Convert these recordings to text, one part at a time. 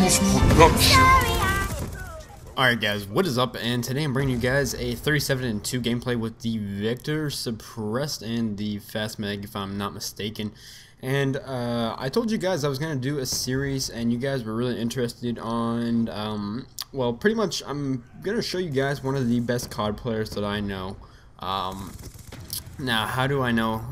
Production. Alright guys, what is up? And today I'm bringing you guys a 37-2 gameplay with the Vector suppressed and the fast mag, if I'm not mistaken. And I told you guys I was going to do a series and you guys were really interested on, well, pretty much I'm going to show you guys one of the best CoD players that I know. Now, how do I know?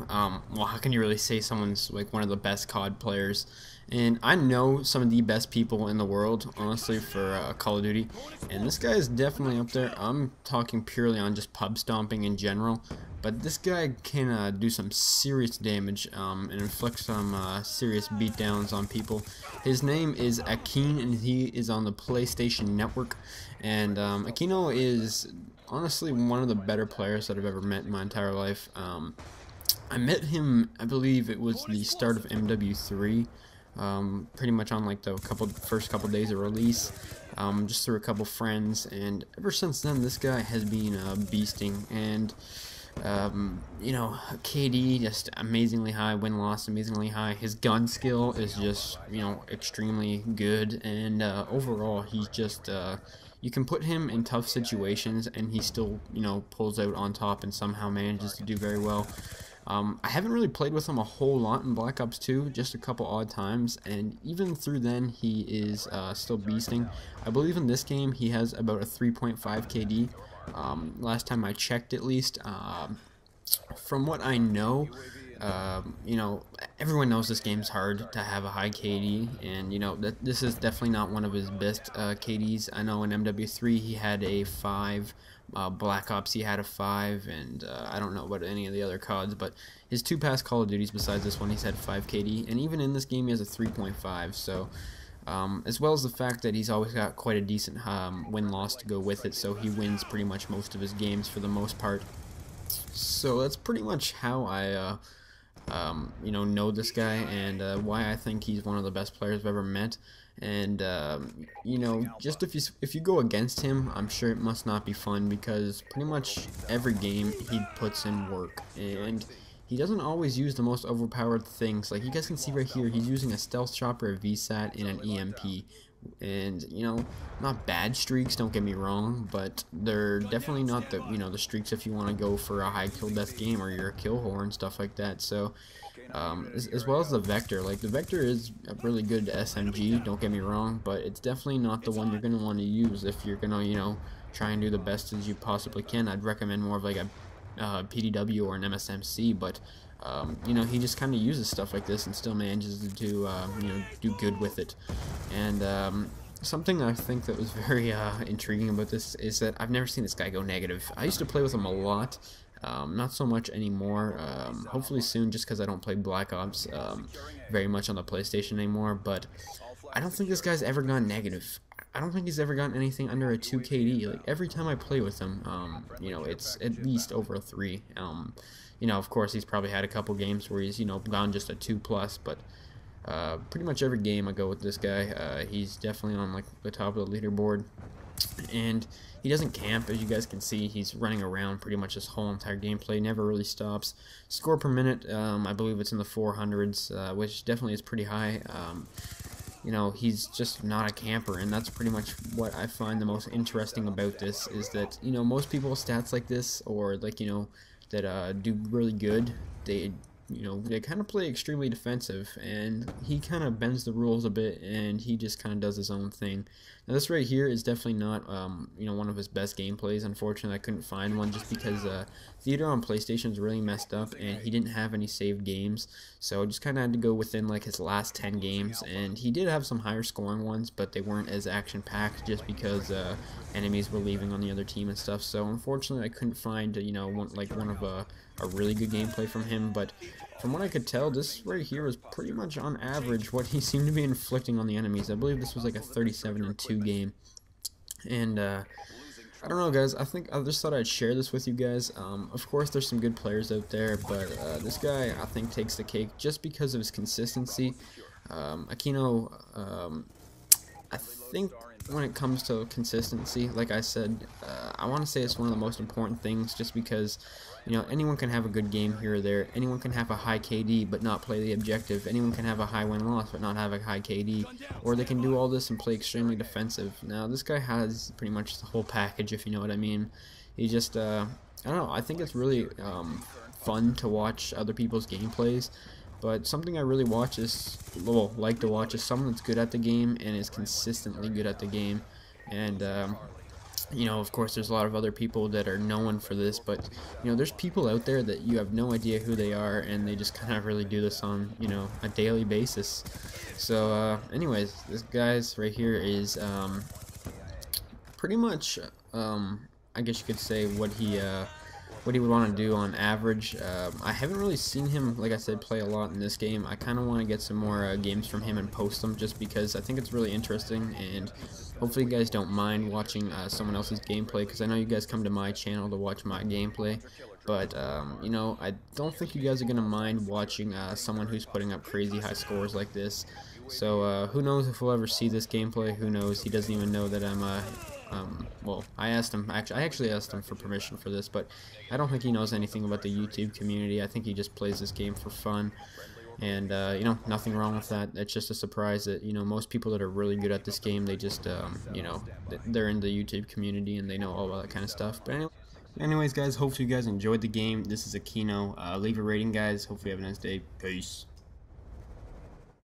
Well, how can you really say someone's like one of the best CoD players? And I know some of the best people in the world, honestly, for Call of Duty. And this guy is definitely up there. I'm talking purely on just pub stomping in general. But this guy can do some serious damage and inflict some serious beatdowns on people. His name is Akeen, and he is on the PlayStation Network. And Akeen0 is honestly one of the better players that I've ever met in my entire life. I met him, I believe it was the start of MW3. Pretty much on like the first couple days of release, just through a couple friends, and ever since then this guy has been beasting. And you know, KD just amazingly high, win-loss amazingly high. His gun skill is just, you know, extremely good, and overall he's just you can put him in tough situations and he still, you know, pulls out on top and somehow manages to do very well. I haven't really played with him a whole lot in Black Ops 2, just a couple odd times, and even through then he is still beasting. I believe in this game he has about a 3.5 KD, last time I checked at least. From what I know, you know, everyone knows this game's hard to have a high KD, and you know that this is definitely not one of his best KDs. I know in MW3 he had a 5, Black Ops he had a 5, and I don't know about any of the other CODs, but his two past Call of Duties besides this one he's had 5 KD, and even in this game he has a 3.5, so as well as the fact that he's always got quite a decent win-loss to go with it, so he wins pretty much most of his games for the most part. So that's pretty much how I you know this guy, and why I think he's one of the best players I've ever met. And you know, just if you go against him, I'm sure it must not be fun, because pretty much every game he puts in work, and he doesn't always use the most overpowered things. Like you guys can see right here, he's using a stealth chopper, a VSAT, and an EMP. And you know, not bad streaks, don't get me wrong, but they're definitely not the, you know, the streaks if you want to go for a high kill death game or you're a kill whore and stuff like that. So as well as the Vector, like the Vector is a really good SMG, don't get me wrong, but it's definitely not the one you're going to want to use if you're going to, you know, try and do the best as you possibly can. I'd recommend more of like a PDW or an MSMC, but you know, he just kind of uses stuff like this and still manages to do, you know, do good with it. And something I think that was very intriguing about this is that I've never seen this guy go negative. I used to play with him a lot, not so much anymore, hopefully soon, just because I don't play Black Ops very much on the PlayStation anymore, but I don't think this guy's ever gone negative. I don't think he's ever gotten anything under a 2 KD. Like every time I play with him, you know, it's at least over a 3. You know, of course, he's probably had a couple games where he's, you know, gone just a 2+, but pretty much every game I go with this guy. He's definitely on like the top of the leaderboard, and he doesn't camp, as you guys can see. He's running around pretty much this whole entire gameplay, never really stops. Score per minute, I believe it's in the 400s, which definitely is pretty high. You know, he's just not a camper, and that's pretty much what I find the most interesting about this, is that, you know, most people with stats like this, or like, you know, that do really good, they, you know, they kind of play extremely defensive, and he kind of bends the rules a bit, and he just kind of does his own thing. Now this right here is definitely not, you know, one of his best gameplays. Unfortunately, I couldn't find one just because Theater on PlayStation is really messed up, and he didn't have any saved games, so I just kind of had to go within like his last 10 games, and he did have some higher scoring ones, but they weren't as action-packed just because enemies were leaving on the other team and stuff. So unfortunately, I couldn't find, you know, one of a really good gameplay from him, but from what I could tell, this right here was pretty much on average what he seemed to be inflicting on the enemies. I believe this was like a 37-2 game, and I don't know, guys. I just thought I'd share this with you guys. Of course, there's some good players out there, but this guy, I think, takes the cake just because of his consistency. Akeen0, I think when it comes to consistency, like I said, I want to say it's one of the most important things, just because, you know, anyone can have a good game here or there. Anyone can have a high KD but not play the objective. Anyone can have a high win-loss but not have a high KD. Or they can do all this and play extremely defensive. Now, this guy has pretty much the whole package, if you know what I mean. He just, I don't know, I think it's really fun to watch other people's gameplays. But something I really watch is, well, like to watch, is someone that's good at the game and is consistently good at the game. And you know, of course, there's a lot of other people that are known for this, but you know, there's people out there that you have no idea who they are, and they just kind of really do this on, you know, a daily basis. So, anyways, this guy's right here is pretty much, I guess you could say what he would want to do on average. I haven't really seen him, like I said, play a lot in this game. I kind of want to get some more games from him and post them, just because I think it's really interesting, and hopefully you guys don't mind watching someone else's gameplay, because I know you guys come to my channel to watch my gameplay, but you know, I don't think you guys are gonna mind watching someone who's putting up crazy high scores like this. So who knows if we'll ever see this gameplay? Who knows? He doesn't even know that I'm well, I actually asked him for permission for this, but I don't think he knows anything about the YouTube community. I think he just plays this game for fun, and you know, nothing wrong with that. It's just a surprise that, you know, most people that are really good at this game, they just you know, they're in the YouTube community and they know all about that kind of stuff. But anyways, guys, hopefully you guys enjoyed the game. This is Akeen0. Leave a rating, guys. Hopefully you have a nice day. Peace.